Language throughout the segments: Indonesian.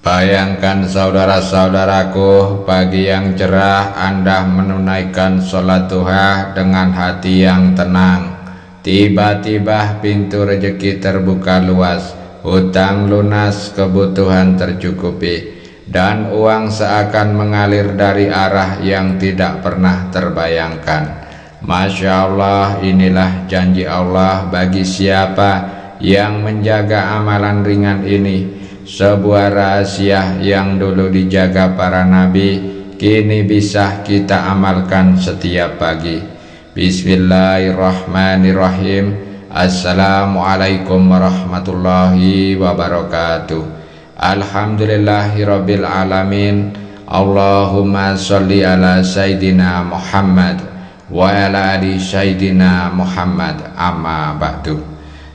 Bayangkan saudara-saudaraku, pagi yang cerah Anda menunaikan sholat duha dengan hati yang tenang. Tiba-tiba pintu rezeki terbuka luas, hutang lunas, kebutuhan tercukupi, dan uang seakan mengalir dari arah yang tidak pernah terbayangkan. Masya Allah, inilah janji Allah bagi siapa yang menjaga amalan ringan ini. Sebuah rahasia yang dulu dijaga para nabi, kini bisa kita amalkan setiap pagi. Bismillahirrahmanirrahim. Assalamualaikum warahmatullahi wabarakatuh. Alhamdulillahirabbil alamin. Allahumma sholli ala Sayyidina Muhammad wa ala ali Sayyidina Muhammad. Amma ba'du.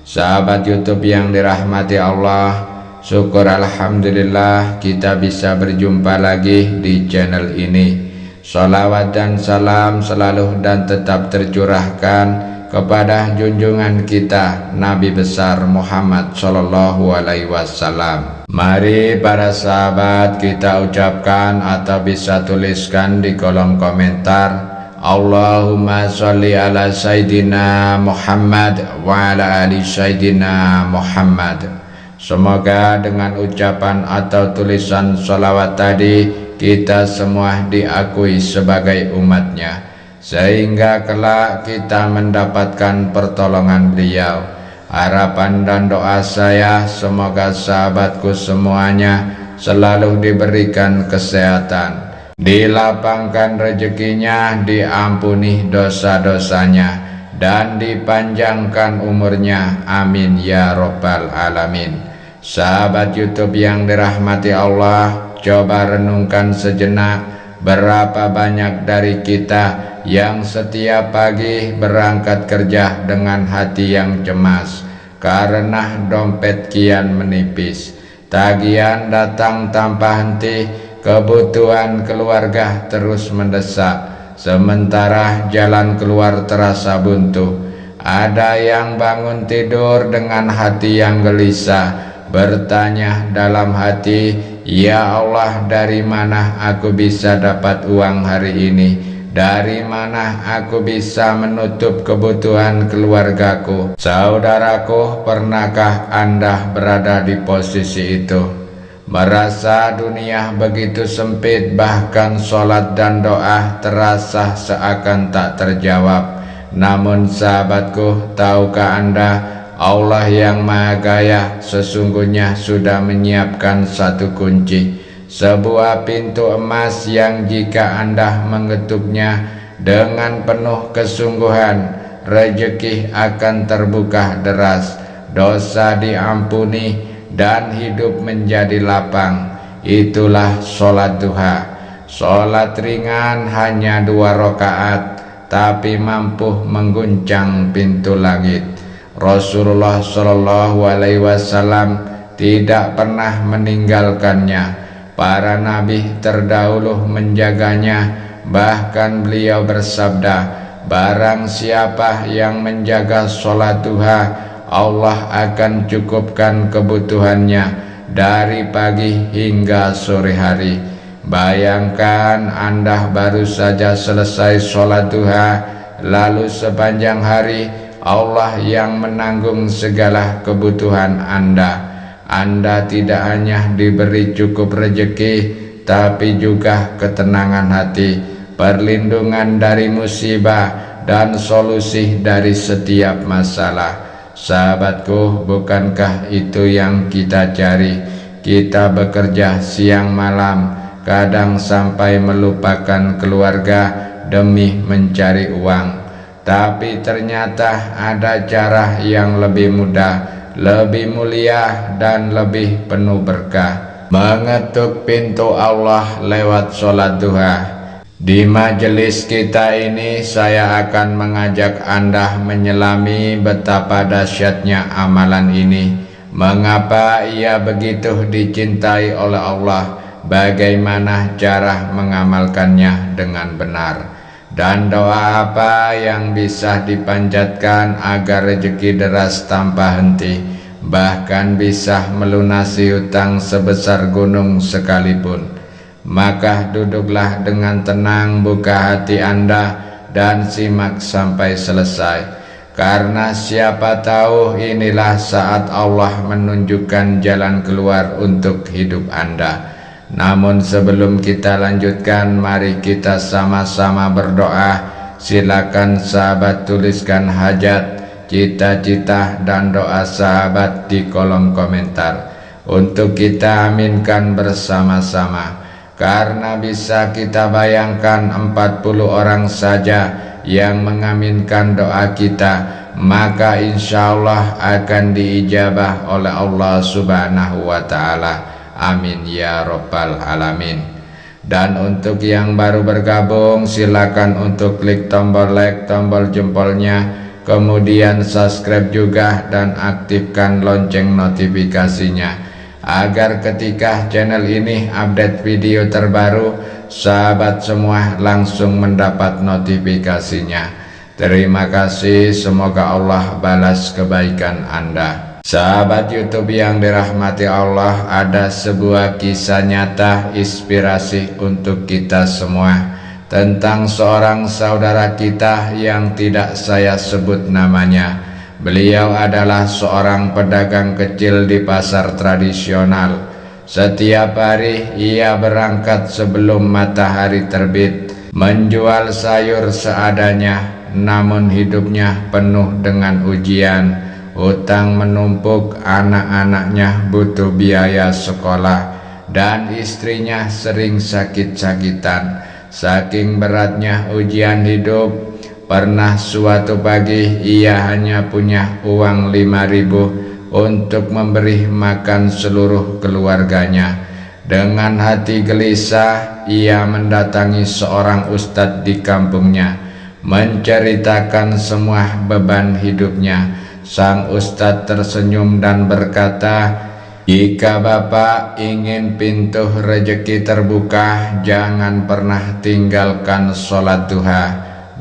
Sahabat YouTube yang dirahmati Allah, syukur alhamdulillah kita bisa berjumpa lagi di channel ini. Sholawat dan salam selalu dan tetap tercurahkan kepada junjungan kita Nabi besar Muhammad Sallallahu Alaihi Wasallam. Mari para sahabat kita ucapkan atau bisa tuliskan di kolom komentar, Allahumma sholli ala Sayyidina Muhammad wa ala ali Sayyidina Muhammad. Semoga dengan ucapan atau tulisan sholawat tadi kita semua diakui sebagai umatnya, sehingga kelak kita mendapatkan pertolongan beliau. Harapan dan doa saya semoga sahabatku semuanya selalu diberikan kesehatan, dilapangkan rezekinya, diampuni dosa-dosanya, dan dipanjangkan umurnya. Amin ya robbal alamin. Sahabat YouTube yang dirahmati Allah, coba renungkan sejenak, berapa banyak dari kita yang setiap pagi berangkat kerja dengan hati yang cemas karena dompet kian menipis, tagihan datang tanpa henti, kebutuhan keluarga terus mendesak, sementara jalan keluar terasa buntu. Ada yang bangun tidur dengan hati yang gelisah, bertanya dalam hati, ya Allah, dari mana aku bisa dapat uang hari ini? Dari mana aku bisa menutup kebutuhan keluargaku? Saudaraku, pernahkah Anda berada di posisi itu? Merasa dunia begitu sempit, bahkan sholat dan doa terasa seakan tak terjawab. Namun sahabatku, tahukah Anda, Allah yang Maha Kaya sesungguhnya sudah menyiapkan satu kunci, sebuah pintu emas yang jika Anda mengetuknya dengan penuh kesungguhan, rezeki akan terbuka deras, dosa diampuni, dan hidup menjadi lapang. Itulah sholat duha. Sholat ringan hanya 2 rakaat, tapi mampu mengguncang pintu langit. Rasulullah Shallallahu Alaihi Wasallam tidak pernah meninggalkannya. Para nabi terdahulu menjaganya. Bahkan beliau bersabda, barang siapa yang menjaga sholat duha, Allah akan cukupkan kebutuhannya dari pagi hingga sore hari. Bayangkan Anda baru saja selesai sholat duha, lalu sepanjang hari Allah yang menanggung segala kebutuhan Anda. Anda tidak hanya diberi cukup rezeki, tapi juga ketenangan hati, perlindungan dari musibah, dan solusi dari setiap masalah. Sahabatku, bukankah itu yang kita cari? Kita bekerja siang malam, kadang sampai melupakan keluarga demi mencari uang. Tapi ternyata ada cara yang lebih mudah, lebih mulia, dan lebih penuh berkah. Mengetuk pintu Allah lewat sholat duha. Di majelis kita ini saya akan mengajak Anda menyelami betapa dahsyatnya amalan ini. Mengapa ia begitu dicintai oleh Allah, bagaimana cara mengamalkannya dengan benar, dan doa apa yang bisa dipanjatkan agar rezeki deras tanpa henti. bahkan bisa melunasi hutang sebesar gunung sekalipun. Maka duduklah dengan tenang, buka hati Anda dan simak sampai selesai. Karena siapa tahu inilah saat Allah menunjukkan jalan keluar untuk hidup Anda. Namun sebelum kita lanjutkan, mari kita sama-sama berdoa. Silakan sahabat tuliskan hajat, cita-cita dan doa sahabat di kolom komentar untuk kita aminkan bersama-sama. Karena bisa kita bayangkan 40 orang saja yang mengaminkan doa kita, maka insya Allah akan diijabah oleh Allah Subhanahu wa Ta'ala. Amin ya Rabbal Alamin. Dan untuk yang baru bergabung, silakan untuk klik tombol like, tombol jempolnya, kemudian subscribe juga dan aktifkan lonceng notifikasinya, agar ketika channel ini update video terbaru, sahabat semua langsung mendapat notifikasinya. Terima kasih, semoga Allah balas kebaikan Anda. Sahabat YouTube yang dirahmati Allah, ada sebuah kisah nyata inspirasi untuk kita semua tentang seorang saudara kita yang tidak saya sebut namanya. Beliau adalah seorang pedagang kecil di pasar tradisional. Setiap hari ia berangkat sebelum matahari terbit, menjual sayur seadanya. Namun hidupnya penuh dengan ujian. Hutang menumpuk, anak-anaknya butuh biaya sekolah, dan istrinya sering sakit-sakitan. Saking beratnya ujian hidup, pernah suatu pagi ia hanya punya uang 5.000 untuk memberi makan seluruh keluarganya. Dengan hati gelisah, ia mendatangi seorang ustadz di kampungnya, menceritakan semua beban hidupnya. Sang ustadz tersenyum dan berkata, "Jika Bapak ingin pintu rezeki terbuka, jangan pernah tinggalkan sholat duha.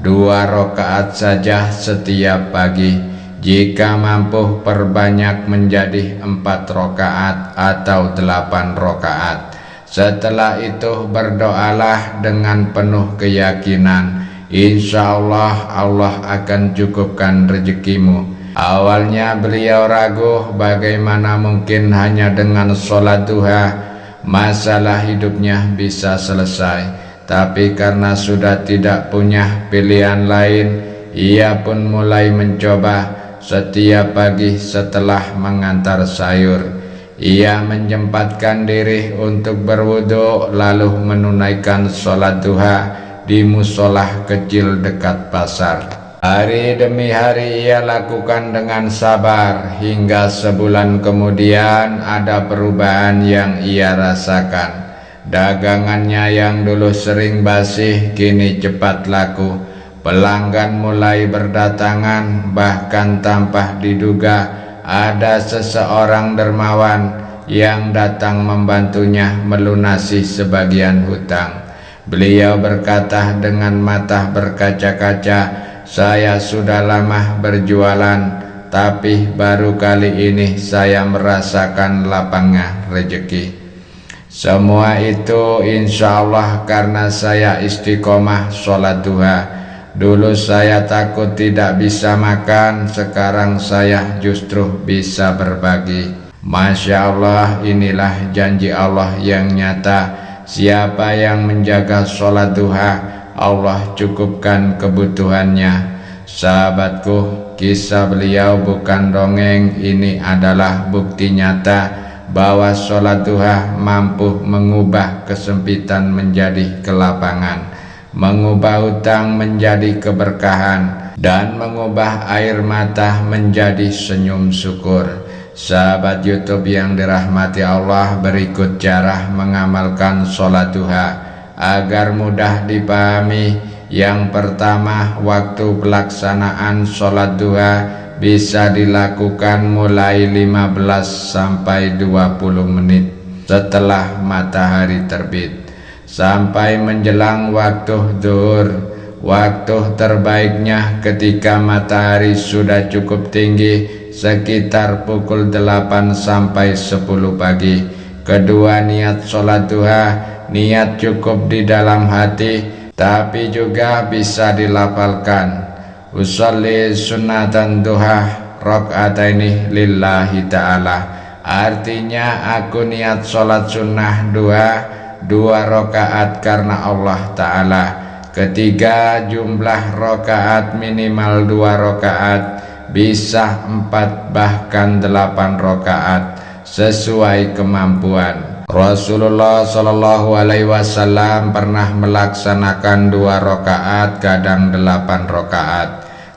2 rakaat saja setiap pagi. Jika mampu perbanyak menjadi 4 rakaat atau 8 rakaat. Setelah itu berdoalah dengan penuh keyakinan. Insya Allah Allah akan cukupkan rezekimu." Awalnya beliau ragu, bagaimana mungkin hanya dengan sholat duha masalah hidupnya bisa selesai. Tapi karena sudah tidak punya pilihan lain, ia pun mulai mencoba. Setiap pagi setelah mengantar sayur, ia menyempatkan diri untuk berwudu, lalu menunaikan sholat duha di musola kecil dekat pasar. Hari demi hari ia lakukan dengan sabar, hingga sebulan kemudian ada perubahan yang ia rasakan. Dagangannya yang dulu sering basi kini cepat laku. Pelanggan mulai berdatangan, bahkan tanpa diduga ada seseorang dermawan yang datang membantunya melunasi sebagian hutang. Beliau berkata dengan mata berkaca-kaca, "Saya sudah lama berjualan, tapi baru kali ini saya merasakan lapangnya rezeki. Semua itu insya Allah karena saya istiqomah sholat duha. Dulu saya takut tidak bisa makan, sekarang saya justru bisa berbagi." Masya Allah, inilah janji Allah yang nyata. Siapa yang menjaga sholat duha, Allah cukupkan kebutuhannya. Sahabatku, kisah beliau bukan dongeng. Ini adalah bukti nyata bahwa sholat duha mampu mengubah kesempitan menjadi kelapangan, mengubah hutang menjadi keberkahan, dan mengubah air mata menjadi senyum syukur. Sahabat YouTube yang dirahmati Allah, berikut cara mengamalkan sholat duha agar mudah dipahami. Yang pertama, waktu pelaksanaan sholat duha bisa dilakukan mulai 15 sampai 20 menit setelah matahari terbit sampai menjelang waktu zuhur. Waktu terbaiknya ketika matahari sudah cukup tinggi sekitar pukul 8 sampai 10 pagi. Kedua, niat sholat duha. Niat cukup di dalam hati, tapi juga bisa dilafalkan. Usolli sunnatan duha rakaataini lillahi ta'ala. Artinya aku niat sholat sunnah dua rakaat karena Allah Ta'ala. Ketiga, jumlah rakaat minimal 2 rakaat, bisa 4 bahkan 8 rakaat sesuai kemampuan. Rasulullah Shallallahu Alaihi Wasallam pernah melaksanakan 2 rakaat, kadang 8 rakaat.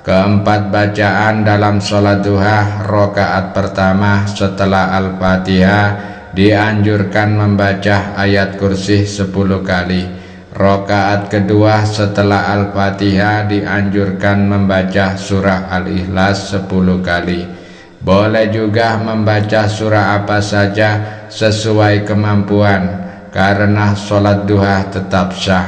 Keempat, bacaan dalam sholat duha. Rakaat pertama setelah Al-Fatihah dianjurkan membaca ayat kursi 10 kali. Rakaat kedua setelah Al-Fatihah dianjurkan membaca surah Al-Ikhlas 10 kali. Boleh juga membaca surah apa saja sesuai kemampuan, karena sholat duha tetap sah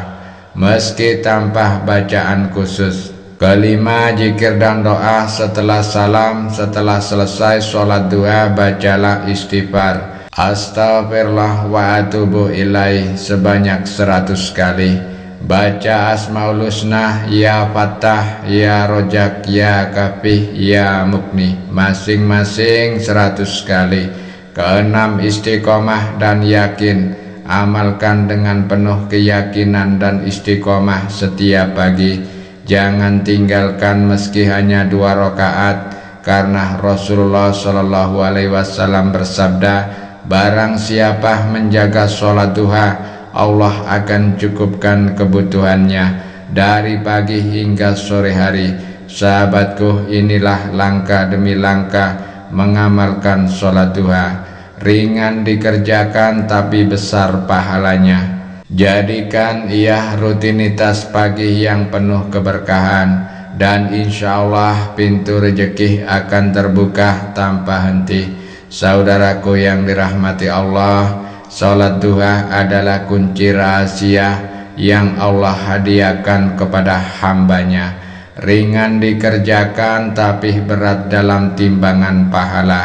meski tanpa bacaan khusus. Kelima, zikir dan doa setelah salam. Setelah selesai sholat duha, bacalah istighfar Astaghfirullah wa atubu ilaih sebanyak 100 kali. Baca Asmaul Husna, Ya Fattah, Ya Rojak, Ya Kafih, Ya Mukni masing-masing 100 kali. Keenam, istiqomah dan yakin. Amalkan dengan penuh keyakinan dan istiqomah setiap pagi. Jangan tinggalkan meski hanya 2 rakaat, karena Rasulullah Shallallahu Alaihi Wasallam bersabda, barang siapa menjaga sholat duha, Allah akan cukupkan kebutuhannya dari pagi hingga sore hari. Sahabatku, inilah langkah demi langkah mengamalkan sholat duha. Ringan dikerjakan tapi besar pahalanya. Jadikan ia rutinitas pagi yang penuh keberkahan, dan insya Allah pintu rezeki akan terbuka tanpa henti. Saudaraku yang dirahmati Allah, sholat duha adalah kunci rahasia yang Allah hadiahkan kepada hambanya. Ringan dikerjakan tapi berat dalam timbangan pahala.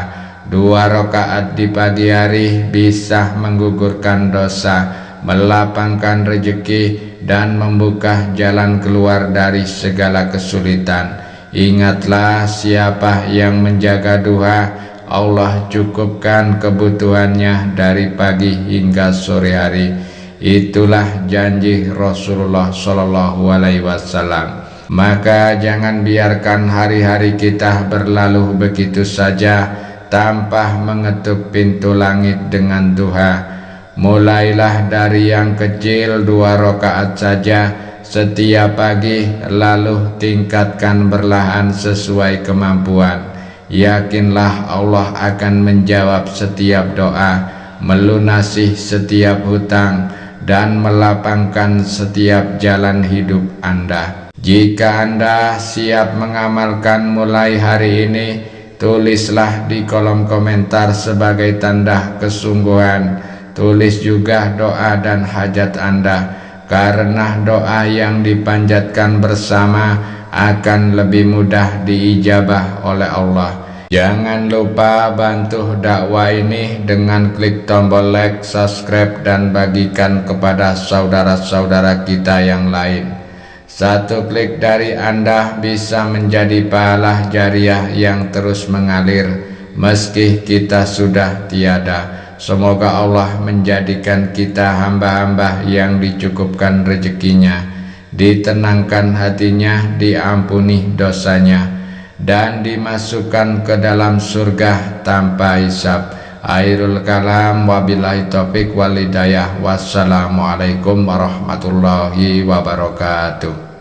2 rakaat di pagi hari bisa menggugurkan dosa, melapangkan rezeki, dan membuka jalan keluar dari segala kesulitan. Ingatlah, siapa yang menjaga duha, Allah cukupkan kebutuhannya dari pagi hingga sore hari. Itulah janji Rasulullah Shallallahu Alaihi Wasallam. Maka jangan biarkan hari-hari kita berlalu begitu saja tanpa mengetuk pintu langit dengan duha. Mulailah dari yang kecil, 2 rakaat saja setiap pagi, lalu tingkatkan perlahan sesuai kemampuan. Yakinlah Allah akan menjawab setiap doa, melunasi setiap hutang, dan melapangkan setiap jalan hidup Anda. Jika Anda siap mengamalkan mulai hari ini, tulislah di kolom komentar sebagai tanda kesungguhan. Tulis juga doa dan hajat Anda, karena doa yang dipanjatkan bersama akan lebih mudah diijabah oleh Allah. Jangan lupa bantu dakwah ini dengan klik tombol like, subscribe, dan bagikan kepada saudara-saudara kita yang lain. 1 klik dari Anda bisa menjadi pahala jariah yang terus mengalir meski kita sudah tiada. Semoga Allah menjadikan kita hamba-hamba yang dicukupkan rezekinya, ditenangkan hatinya, diampuni dosanya, dan dimasukkan ke dalam surga tanpa hisab. Akhirul kalam, wabillahi taufik wal hidayah. Wassalamualaikum warahmatullahi wabarakatuh.